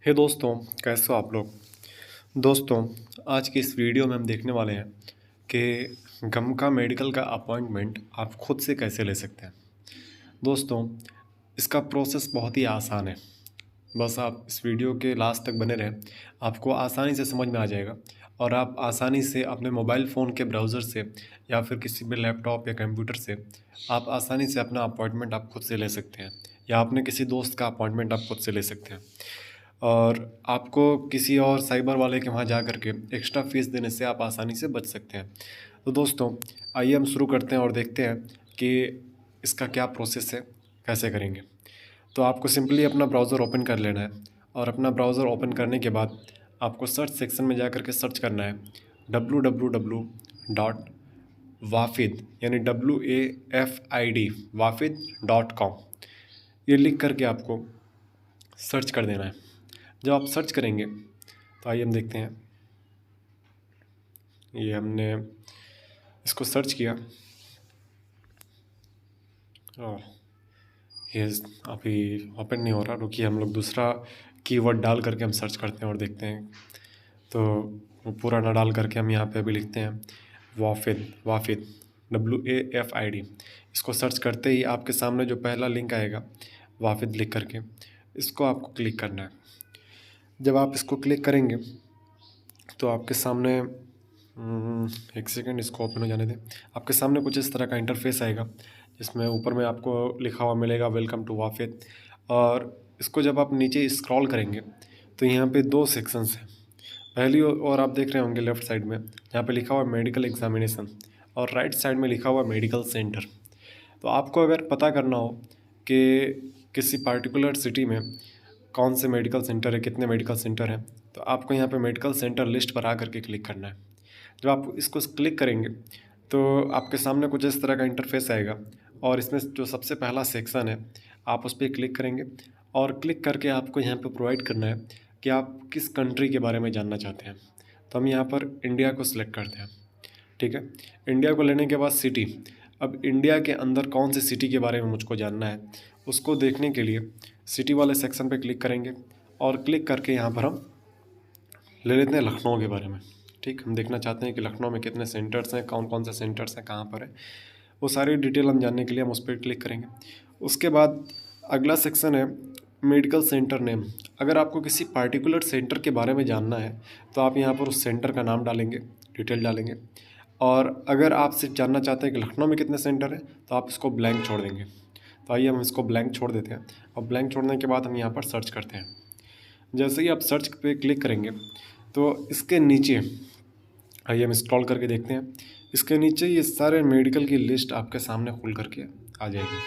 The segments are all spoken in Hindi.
हे दोस्तों, कैसे हो आप लोग। दोस्तों, आज की इस वीडियो में हम देखने वाले हैं कि गम का मेडिकल का अपॉइंटमेंट आप खुद से कैसे ले सकते हैं। दोस्तों, इसका प्रोसेस बहुत ही आसान है। बस आप इस वीडियो के लास्ट तक बने रहें, आपको आसानी से समझ में आ जाएगा और आप आसानी से अपने मोबाइल फ़ोन के ब्राउज़र से या फिर किसी भी लैपटॉप या कंप्यूटर से आप आसानी से अपना अपॉइंटमेंट आप खुद से ले सकते हैं या अपने किसी दोस्त का अपॉइंटमेंट आप खुद से ले सकते हैं। और आपको किसी और साइबर वाले के वहाँ जा कर के एक्स्ट्रा फ़ीस देने से आप आसानी से बच सकते हैं। तो दोस्तों, आइए हम शुरू करते हैं और देखते हैं कि इसका क्या प्रोसेस है, कैसे करेंगे। तो आपको सिंपली अपना ब्राउज़र ओपन कर लेना है और अपना ब्राउज़र ओपन करने के बाद आपको सर्च सेक्शन में जा कर के सर्च करना है www.wafid यानी WAFID wafid.com। ये लिख करके आपको सर्च कर देना है। जब आप सर्च करेंगे तो आइए हम देखते हैं। ये हमने इसको सर्च किया और ये अभी ओपन नहीं हो रहा। रुकिए, हम लोग दूसरा कीवर्ड डाल करके हम सर्च करते हैं और देखते हैं। तो वो पूरा ना डाल करके हम यहाँ पे अभी लिखते हैं वाफिद WAFID। इसको सर्च करते ही आपके सामने जो पहला लिंक आएगा वाफिद लिख करके, इसको आपको क्लिक करना है। जब आप इसको क्लिक करेंगे तो आपके सामने एक सेकंड, इसको ओपन हो जाने दें। आपके सामने कुछ इस तरह का इंटरफेस आएगा जिसमें ऊपर में आपको लिखा हुआ मिलेगा वेलकम टू वाफिद। और इसको जब आप नीचे स्क्रॉल करेंगे तो यहाँ पे दो सेक्शंस हैं। पहली और आप देख रहे होंगे लेफ़्ट साइड में जहाँ पे लिखा हुआ मेडिकल एग्जामिनेशन और राइट साइड में लिखा हुआ मेडिकल सेंटर। तो आपको अगर पता करना हो कि किसी पार्टिकुलर सिटी में कौन से मेडिकल सेंटर है, कितने मेडिकल सेंटर हैं, तो आपको यहाँ पे मेडिकल सेंटर लिस्ट पर आ करके क्लिक करना है। जब आप इसको क्लिक करेंगे तो आपके सामने कुछ इस तरह का इंटरफेस आएगा और इसमें जो सबसे पहला सेक्शन है आप उस पर क्लिक करेंगे और क्लिक करके आपको यहाँ पे प्रोवाइड करना है कि आप किस कंट्री के बारे में जानना चाहते हैं। तो हम यहाँ पर इंडिया को सिलेक्ट करते हैं। ठीक है, इंडिया को लेने के बाद सिटी। अब इंडिया के अंदर कौन सी सिटी के बारे में मुझको जानना है, उसको देखने के लिए सिटी वाले सेक्शन पे क्लिक करेंगे और क्लिक करके यहाँ पर हम ले लेते हैं लखनऊ के बारे में। ठीक, हम देखना चाहते हैं कि लखनऊ में कितने सेंटर्स हैं, कौन कौन से सेंटर्स हैं, कहाँ पर है, वो सारी डिटेल हम जानने के लिए हम उस पर क्लिक करेंगे। उसके बाद अगला सेक्शन है मेडिकल सेंटर नेम। अगर आपको किसी पार्टिकुलर सेंटर के बारे में जानना है तो आप यहाँ पर उस सेंटर का नाम डालेंगे, डिटेल डालेंगे। और अगर आप सिर्फ जानना चाहते हैं कि लखनऊ में कितने सेंटर हैं तो आप इसको ब्लैंक छोड़ देंगे। तो आइए हम इसको ब्लैंक छोड़ देते हैं और ब्लैंक छोड़ने के बाद हम यहाँ पर सर्च करते हैं। जैसे ही आप सर्च पे क्लिक करेंगे तो इसके नीचे आइए हम स्क्रॉल करके देखते हैं। इसके नीचे ये सारे मेडिकल की लिस्ट आपके सामने खुल करके आ जाएगी।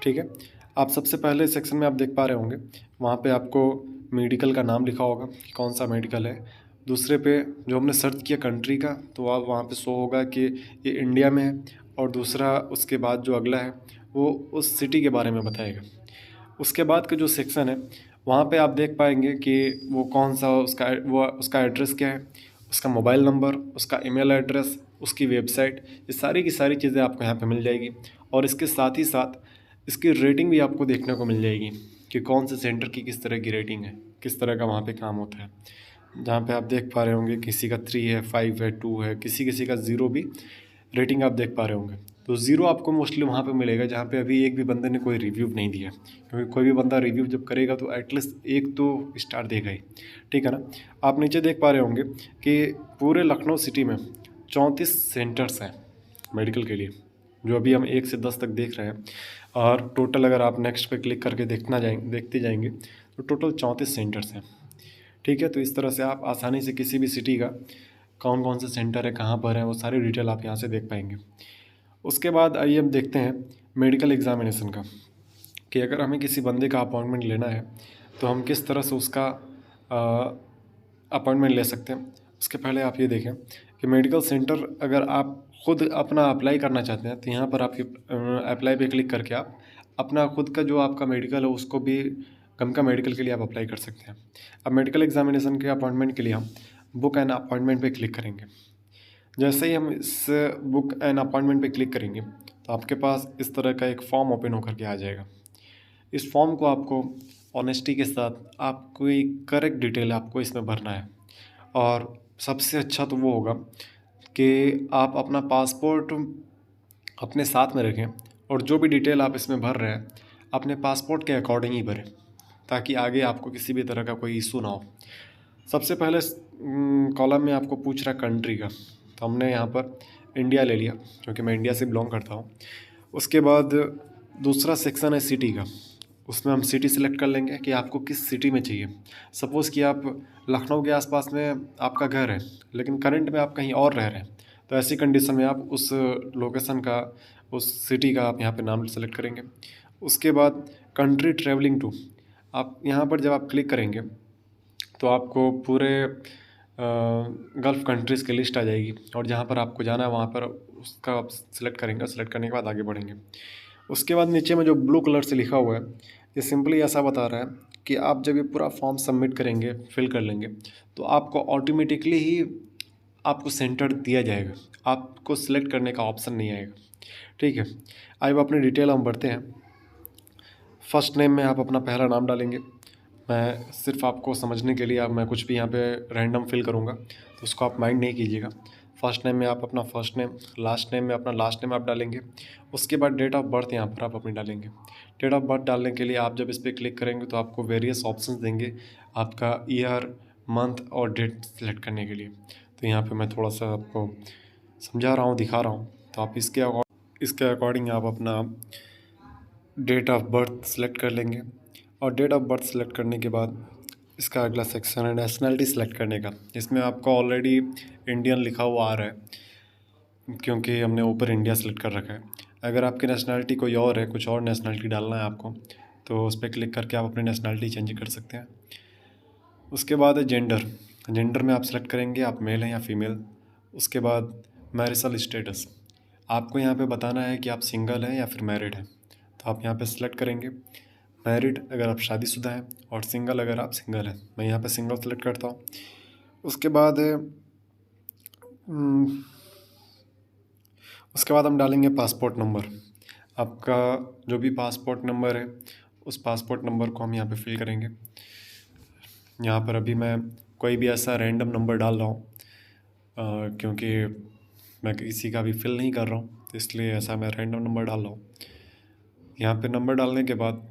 ठीक है, आप सबसे पहले सेक्शन में आप देख पा रहे होंगे वहाँ पे आपको मेडिकल का नाम लिखा होगा कि कौन सा मेडिकल है। दूसरे पे जो हमने सर्च किया कंट्री का, तो आप वहाँ पे शो होगा कि ये इंडिया में है। और दूसरा उसके बाद जो अगला है वो उस सिटी के बारे में बताएगा। उसके बाद का जो सेक्शन है वहाँ पे आप देख पाएंगे कि वो कौन सा उसका एड्रेस क्या है, उसका मोबाइल नंबर, उसका ईमेल एड्रेस, उसकी वेबसाइट, ये सारी की सारी चीज़ें आपको यहाँ पे मिल जाएगी। और इसके साथ ही साथ इसकी रेटिंग भी आपको देखने को मिल जाएगी कि कौन से सेंटर की किस तरह की रेटिंग है, किस तरह का वहाँ पे काम होता है। जहाँ पे आप देख पा रहे होंगे किसी का 3 है, 5 है, 2 है, किसी किसी का 0 भी रेटिंग आप देख पा रहे होंगे। तो 0 आपको मोस्टली वहाँ पे मिलेगा जहाँ पे अभी एक भी बंदे ने कोई रिव्यू नहीं दिया, क्योंकि कोई भी बंदा रिव्यू जब करेगा तो एटलीस्ट एक तो स्टार देगा ही। ठीक है ना। आप नीचे देख पा रहे होंगे कि पूरे लखनऊ सिटी में 34 सेंटर्स हैं मेडिकल के लिए, जो अभी हम 1 से 10 तक देख रहे हैं। और टोटल अगर आप नेक्स्ट पे क्लिक करके देखते जाएंगे तो टोटल 34 सेंटर्स हैं। ठीक है, तो इस तरह से आप आसानी से किसी भी सिटी का कौन कौन से सेंटर है, कहाँ पर है, वो सारी डिटेल आप यहाँ से देख पाएंगे। उसके बाद आइए अब देखते हैं मेडिकल एग्ज़ामिनेशन का, कि अगर हमें किसी बंदे का अपॉइंटमेंट लेना है तो हम किस तरह से उसका अपॉइंटमेंट ले सकते हैं। उसके पहले आप ये देखें कि मेडिकल सेंटर अगर आप खुद अपना अप्लाई करना चाहते हैं तो यहाँ पर आप अप्लाई पे क्लिक करके आप अपना खुद का जो आपका मेडिकल है उसको भी गम का मेडिकल के लिए आप अप्लाई कर सकते हैं। अब मेडिकल एग्जामिनेशन के अपॉइंटमेंट के लिए हम बुक एन अपॉइंटमेंट पे क्लिक करेंगे। जैसे ही हम इस बुक एन अपॉइंटमेंट पे क्लिक करेंगे तो आपके पास इस तरह का एक फॉर्म ओपन होकर के आ जाएगा। इस फॉर्म को आपको ऑनेस्टी के साथ आपको एक करेक्ट डिटेल आपको इसमें भरना है। और सबसे अच्छा तो वो होगा कि आप अपना पासपोर्ट अपने साथ में रखें और जो भी डिटेल आप इसमें भर रहे हैं अपने पासपोर्ट के अकॉर्डिंग ही भरें, ताकि आगे आपको किसी भी तरह का कोई इशू ना हो। सबसे पहले कॉलम में आपको पूछ रहा है कंट्री का, तो हमने यहाँ पर इंडिया ले लिया क्योंकि मैं इंडिया से बिलोंग करता हूँ। उसके बाद दूसरा सेक्शन है सिटी का, उसमें हम सिटी सेलेक्ट कर लेंगे कि आपको किस सिटी में चाहिए। सपोज़ कि आप लखनऊ के आसपास में आपका घर है लेकिन करंट में आप कहीं और रह रहे हैं, तो ऐसी कंडीशन में आप उस लोकेशन का, उस सिटी का आप यहाँ पे नाम सेलेक्ट करेंगे। उसके बाद कंट्री ट्रैवलिंग टू, आप यहाँ पर जब आप क्लिक करेंगे तो आपको पूरे गल्फ़ कंट्रीज़ की लिस्ट आ जाएगी और जहाँ पर आपको जाना है वहाँ पर उसका आप सिलेक्ट करेंगे। सिलेक्ट करने के बाद आगे बढ़ेंगे। उसके बाद नीचे में जो ब्लू कलर से लिखा हुआ है, ये सिंपली ऐसा बता रहा है कि आप जब ये पूरा फॉर्म सबमिट करेंगे, फिल कर लेंगे, तो आपको ऑटोमेटिकली ही आपको सेंटर दिया जाएगा, आपको सिलेक्ट करने का ऑप्शन नहीं आएगा। ठीक है, अब अपनी डिटेल हम भरते हैं। फर्स्ट नेम में आप अपना पहला नाम डालेंगे। मैं सिर्फ आपको समझने के लिए अब मैं कुछ भी यहाँ पे रैंडम फिल करूँगा, तो उसको आप माइंड नहीं कीजिएगा। फर्स्ट नेम में आप अपना फर्स्ट नेम, लास्ट नेम में अपना लास्ट नेम आप डालेंगे। उसके बाद डेट ऑफ बर्थ यहाँ पर आप अपनी डालेंगे। डेट ऑफ बर्थ डालने के लिए आप जब इस पर क्लिक करेंगे तो आपको वेरियस ऑप्शंस देंगे आपका ईयर, मंथ और डेट सेलेक्ट करने के लिए। तो यहाँ पे मैं थोड़ा सा आपको समझा रहा हूँ, दिखा रहा हूँ, तो आप इसके अकॉर्डिंग आप अपना डेट ऑफ बर्थ सेलेक्ट कर लेंगे। और डेट ऑफ बर्थ सेलेक्ट करने के बाद इसका अगला सेक्शन है नेशनलिटी सेलेक्ट करने का। इसमें आपका ऑलरेडी इंडियन लिखा हुआ आ रहा है क्योंकि हमने ऊपर इंडिया सेलेक्ट कर रखा है। अगर आपकी नेशनलिटी कोई और है, कुछ और नेशनलिटी डालना है आपको, तो उस पर क्लिक करके आप अपनी नेशनलिटी चेंज कर सकते हैं। उसके बाद है जेंडर। जेंडर में आप सेलेक्ट करेंगे आप मेल हैं या फीमेल। उसके बाद मैरिटल स्टेटस, आपको यहाँ पे बताना है कि आप सिंगल हैं या फिर मैरिड हैं, तो आप यहाँ पे सेलेक्ट करेंगे मैरिड अगर आप शादीशुदा हैं और सिंगल अगर आप सिंगल हैं। मैं यहाँ पे सिंगल सेलेक्ट करता हूँ। उसके बाद हम डालेंगे पासपोर्ट नंबर। आपका जो भी पासपोर्ट नंबर है उस पासपोर्ट नंबर को हम यहाँ पे फिल करेंगे। यहाँ पर अभी मैं कोई भी ऐसा रैंडम नंबर डाल रहा हूँ क्योंकि मैं किसी का भी फिल नहीं कर रहा हूँ, तो इसलिए ऐसा मैं रैंडम नंबर डाल रहा हूँ। यहाँ पे नंबर डालने के बाद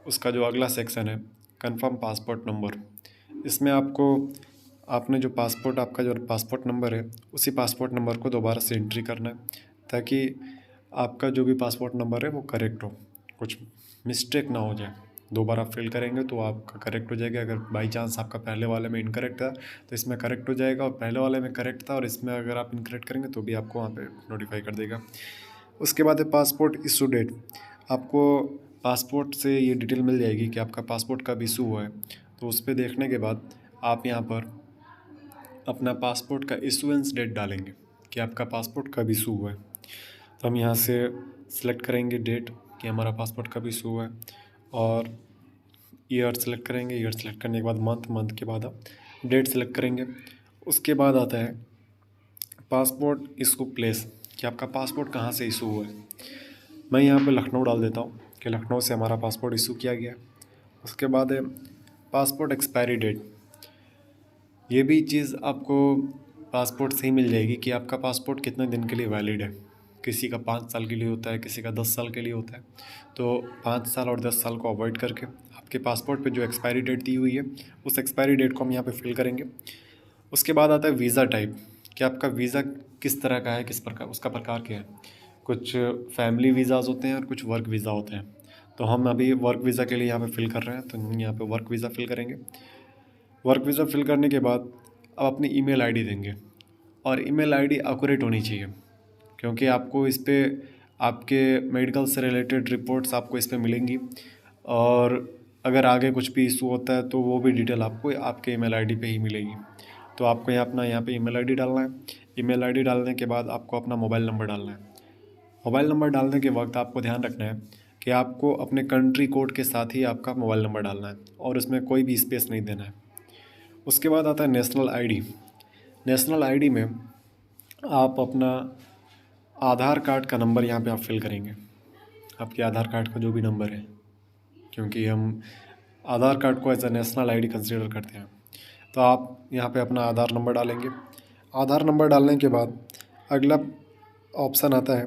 उसका जो अगला सेक्शन है कंफर्म पासपोर्ट नंबर, इसमें आपने जो आपका जो पासपोर्ट नंबर है उसी पासपोर्ट नंबर को दोबारा से एंट्री करना है, ताकि आपका जो भी पासपोर्ट नंबर है वो करेक्ट हो, कुछ मिस्टेक ना हो जाए। दोबारा फिल करेंगे तो आपका करेक्ट हो जाएगा। अगर बाई चांस आपका पहले वाले में इनकरेक्ट था तो इसमें करेक्ट हो जाएगा, और पहले वाले में करेक्ट था और इसमें अगर आप इनकरेक्ट करेंगे तो भी आपको वहाँ पे नोटिफाई कर देगा। उसके बाद है पासपोर्ट इशू डेट। आपको पासपोर्ट से ये डिटेल मिल जाएगी कि आपका पासपोर्ट कब इशू हुआ है, तो उस पर देखने के बाद आप यहाँ पर अपना पासपोर्ट का इशूएंस डेट डालेंगे कि आपका पासपोर्ट कब इशू हुआ है। तो हम यहाँ से सिलेक्ट करेंगे डेट कि हमारा पासपोर्ट कब इशू हुआ है, और ईयर सेलेक्ट करेंगे। ईयर सेलेक्ट करने के बाद मंथ के बाद आप डेट सेलेक्ट करेंगे। उसके बाद आता है पासपोर्ट इशू प्लेस कि आपका पासपोर्ट कहाँ से इशू हुआ है। मैं यहाँ पे लखनऊ डाल देता हूँ कि लखनऊ से हमारा पासपोर्ट इशू किया गया। उसके बाद है पासपोर्ट एक्सपायरी डेट। ये भी चीज़ आपको पासपोर्ट से ही मिल जाएगी कि आपका पासपोर्ट कितने दिन के लिए वैलिड है। किसी का 5 साल के लिए होता है, किसी का 10 साल के लिए होता है। तो 5 साल और 10 साल को अवॉइड करके आपके पासपोर्ट पे जो एक्सपायरी डेट दी हुई है उस एक्सपायरी डेट को हम यहाँ पे फिल करेंगे। उसके बाद आता है वीज़ा टाइप कि आपका वीज़ा किस तरह का है, किस प्रकार उसका प्रकार क्या है। कुछ फैमिली वीज़ाज़ होते हैं और कुछ वर्क वीज़ा होते हैं। तो हम अभी वर्क वीज़ा के लिए यहाँ पे फिल कर रहे हैं, तो यहाँ पे वर्क वीज़ा फिल करेंगे। वर्क वीज़ा फिल करने के बाद अब अपनी ईमेल आईडी देंगे, और ईमेल आईडी एक्यूरेट होनी चाहिए क्योंकि आपको इस पर आपके मेडिकल से रिलेटेड रिपोर्ट्स आपको इस पर मिलेंगी, और अगर आगे कुछ भी इशू होता है तो वो भी डिटेल आपको आपके ईमेल आईडी पे ही मिलेगी। तो आपको यहाँ पे ईमेल आईडी डालना है। ईमेल आईडी डालने के बाद आपको अपना मोबाइल नंबर डालना है। मोबाइल नंबर डालने के वक्त आपको ध्यान रखना है कि आपको अपने कंट्री कोड के साथ ही आपका मोबाइल नंबर डालना है और उसमें कोई भी स्पेस नहीं देना है। उसके बाद आता है नेशनल आईडी। नेशनल आईडी में आप अपना आधार कार्ड का नंबर यहाँ पे आप फिल करेंगे, आपके आधार कार्ड का जो भी नंबर है, क्योंकि हम आधार कार्ड को as a national ID consider करते हैं। तो आप यहाँ पे अपना आधार नंबर डालेंगे। आधार नंबर डालने के बाद अगला ऑप्शन आता है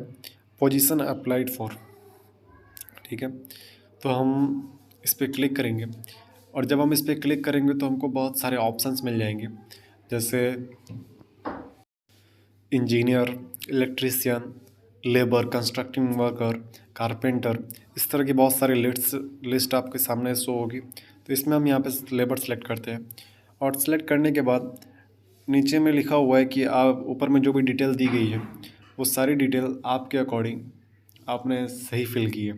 पोजीशन अप्लाइड फॉर, ठीक है। तो हम इस पर क्लिक करेंगे और जब हम इस पर क्लिक करेंगे तो हमको बहुत सारे ऑप्शंस मिल जाएंगे, जैसे engineer, electrician, labour, constructing worker, carpenter, इस तरह की बहुत सारी लिस्ट आपके सामने शो होगी। तो इसमें हम यहाँ पे लेबर सेलेक्ट करते हैं और सेलेक्ट करने के बाद नीचे में लिखा हुआ है कि आप ऊपर में जो भी डिटेल दी गई है वो सारी डिटेल आपके अकॉर्डिंग आपने सही फिल की है।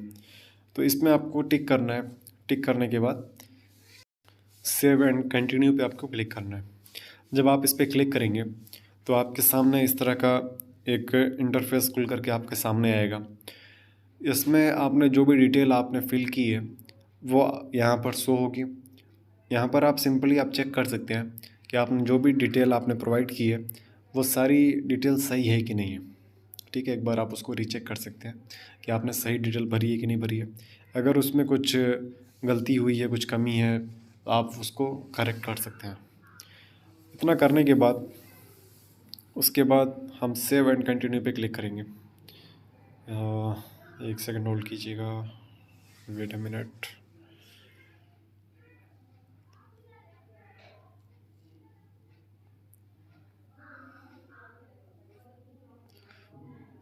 तो इसमें आपको टिक करना है। टिक करने के बाद सेव एंड कंटिन्यू पे आपको क्लिक करना है। जब आप इस पर क्लिक करेंगे तो आपके सामने इस तरह का एक इंटरफेस खुल करके आपके सामने आएगा। इसमें आपने जो भी डिटेल आपने फिल की है वो यहाँ पर शो होगी। यहाँ पर आप सिंपली आप चेक कर सकते हैं कि आपने जो भी डिटेल आपने प्रोवाइड की है वो सारी डिटेल सही है कि नहीं है, ठीक है। एक बार आप उसको रीचेक कर सकते हैं कि आपने सही डिटेल भरी है कि नहीं भरी है। अगर उसमें कुछ गलती हुई है, कुछ कमी है, तो आप उसको करेक्ट कर सकते हैं। इतना करने के बाद उसके बाद हम सेव एंड कंटिन्यू पे क्लिक करेंगे। 1 सेकंड होल्ड कीजिएगा, वेट अ मिनट।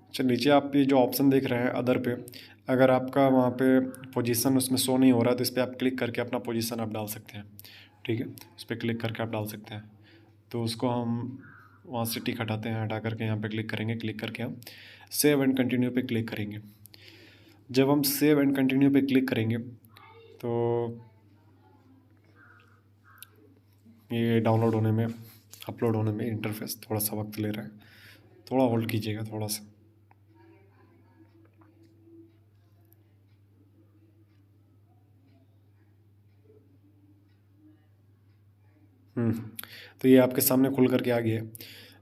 अच्छा, नीचे आप ये जो ऑप्शन देख रहे हैं अदर पे, अगर आपका वहाँ पे पोजीशन उसमें शो नहीं हो रहा है तो इस पर आप क्लिक करके अपना पोजीशन आप डाल सकते हैं, ठीक है। उस पर क्लिक करके आप डाल सकते हैं। तो उसको हम वहाँ से टिक हटाते हैं, हटा करके यहाँ पे क्लिक करेंगे। क्लिक करके हम सेव एंड कंटिन्यू पे क्लिक करेंगे। जब हम सेव एंड कंटिन्यू पे क्लिक करेंगे तो ये डाउनलोड होने में, अपलोड होने में इंटरफेस थोड़ा सा वक्त ले रहा है, थोड़ा होल्ड कीजिएगा थोड़ा सा। तो ये आपके सामने खुल करके आ गया है।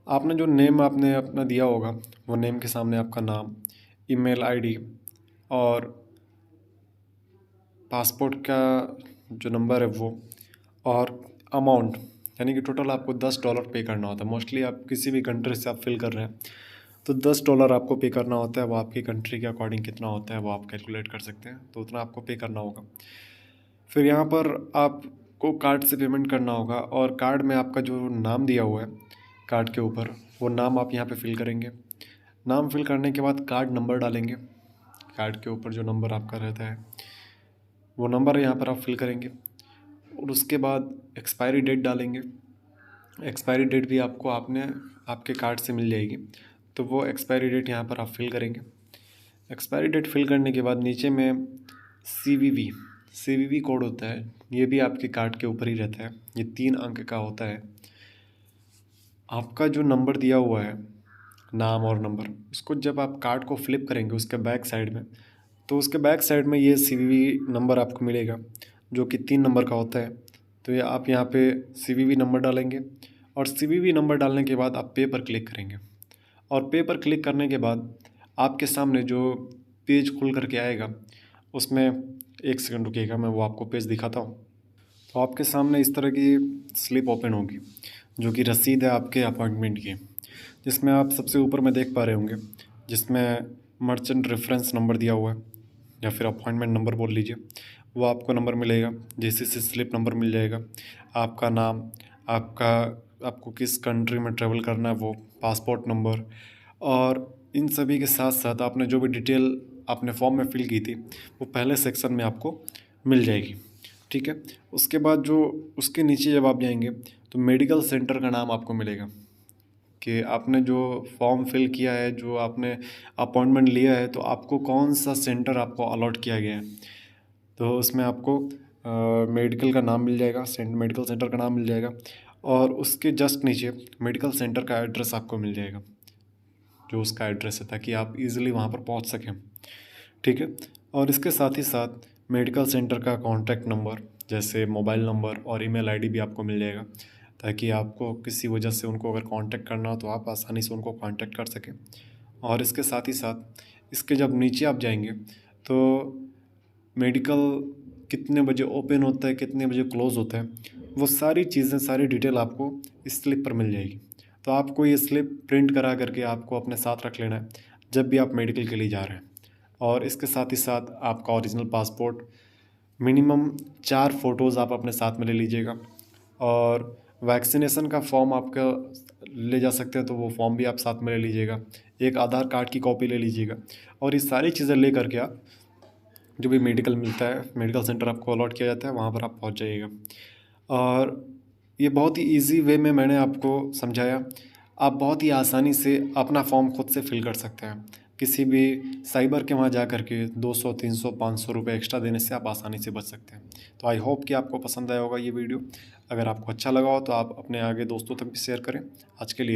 आपने जो नेम आपने अपना दिया होगा वो नेम के सामने आपका नाम, ईमेल आईडी और पासपोर्ट का जो नंबर है वो, और अमाउंट, यानी कि टोटल आपको $10 पे करना होता है। मोस्टली आप किसी भी कंट्री से आप फिल कर रहे हैं तो $10 आपको पे करना होता है। वो आपकी कंट्री के अकॉर्डिंग कितना होता है वो आप कैलकुलेट कर सकते हैं, तो उतना आपको पे करना होगा। फिर यहाँ पर आपको कार्ड से पेमेंट करना होगा और कार्ड में आपका जो नाम दिया हुआ है कार्ड के ऊपर, वो नाम आप यहाँ पे फिल करेंगे। नाम फिल करने के बाद कार्ड नंबर डालेंगे। कार्ड के ऊपर जो नंबर आपका रहता है वो नंबर यहाँ पर आप फिल करेंगे और उसके बाद एक्सपायरी डेट डालेंगे। एक्सपायरी डेट भी आपको आपके कार्ड से मिल जाएगी, तो वो एक्सपायरी डेट यहाँ पर आप फिल करेंगे। एक्सपायरी डेट फिल करने के बाद नीचे में CVV कोड होता है, ये भी आपके कार्ड के ऊपर ही रहता है। ये 3 अंक का होता है। आपका जो नंबर दिया हुआ है, नाम और नंबर, उसको जब आप कार्ड को फ्लिप करेंगे उसके बैक साइड में, तो उसके बैक साइड में ये CVV नंबर आपको मिलेगा जो कि 3 नंबर का होता है। तो ये आप यहाँ पे CVV नंबर डालेंगे और CVV नंबर डालने के बाद आप पे पर क्लिक करेंगे और पे पर क्लिक करने के बाद आपके सामने जो पेज खुल करके आएगा उसमें 1 सेकंड रुकिएगा, मैं वो आपको पेज दिखाता हूँ। तो आपके सामने इस तरह की स्लिप ओपन होगी जो कि रसीद है आपके अपॉइंटमेंट की, जिसमें आप सबसे ऊपर में देख पा रहे होंगे जिसमें मर्चेंट रेफरेंस नंबर दिया हुआ है या फिर अपॉइंटमेंट नंबर बोल लीजिए, वो आपको नंबर मिलेगा। जैसे से स्लिप नंबर मिल जाएगा, आपका नाम, आपको किस कंट्री में ट्रैवल करना है वो, पासपोर्ट नंबर, और इन सभी के साथ साथ आपने जो भी डिटेल आपने फॉर्म में फिल की थी वो पहले सेक्शन में आपको मिल जाएगी, ठीक है। उसके बाद जो उसके नीचे जब आप जाएंगे तो मेडिकल सेंटर का नाम आपको मिलेगा कि आपने जो फॉर्म फिल किया है, जो आपने अपॉइंटमेंट लिया है, तो आपको कौन सा सेंटर आपको अलॉट किया गया है। तो उसमें आपको मेडिकल का नाम मिल जाएगा, मेडिकल सेंटर का नाम मिल जाएगा और उसके जस्ट नीचे मेडिकल सेंटर का एड्रेस आपको मिल जाएगा, जो उसका एड्रेस है, ताकि आप इजीली वहाँ पर पहुँच सकें, ठीक है। और इसके साथ ही साथ मेडिकल सेंटर का कॉन्टैक्ट नंबर, जैसे मोबाइल नंबर और ईमेल आईडी भी आपको मिल जाएगा, ताकि आपको किसी वजह से उनको अगर कांटेक्ट करना हो तो आप आसानी से उनको कांटेक्ट कर सकें। और इसके साथ ही साथ इसके जब नीचे आप जाएंगे तो मेडिकल कितने बजे ओपन होता है, कितने बजे क्लोज़ होता है, वो सारी चीज़ें, सारी डिटेल आपको इस स्लिप पर मिल जाएगी। तो आपको ये स्लिप प्रिंट करा करके आपको अपने साथ रख लेना है जब भी आप मेडिकल के लिए जा रहे हैं। और इसके साथ ही साथ आपका ओरिजिनल पासपोर्ट, मिनिमम 4 फ़ोटोज़ आप अपने साथ में ले लीजिएगा। और वैक्सीनेशन का फॉर्म आपका ले जा सकते हैं, तो वो फॉर्म भी आप साथ में ले लीजिएगा। एक आधार कार्ड की कॉपी ले लीजिएगा। और ये सारी चीज़ें ले करके आप जो भी मेडिकल मिलता है, मेडिकल सेंटर आपको अलॉट किया जाता है, वहाँ पर आप पहुँच जाइएगा। और ये बहुत ही ईज़ी वे में मैंने आपको समझाया। आप बहुत ही आसानी से अपना फॉर्म खुद से फिल कर सकते हैं। किसी भी साइबर के वहाँ जा कर के 200, 300, 500 रुपये एक्स्ट्रा देने से आप आसानी से बच सकते हैं। तो आई होप कि आपको पसंद आया होगा ये वीडियो। अगर आपको अच्छा लगा हो तो आप अपने आगे दोस्तों तक भी शेयर करें। आज के लिए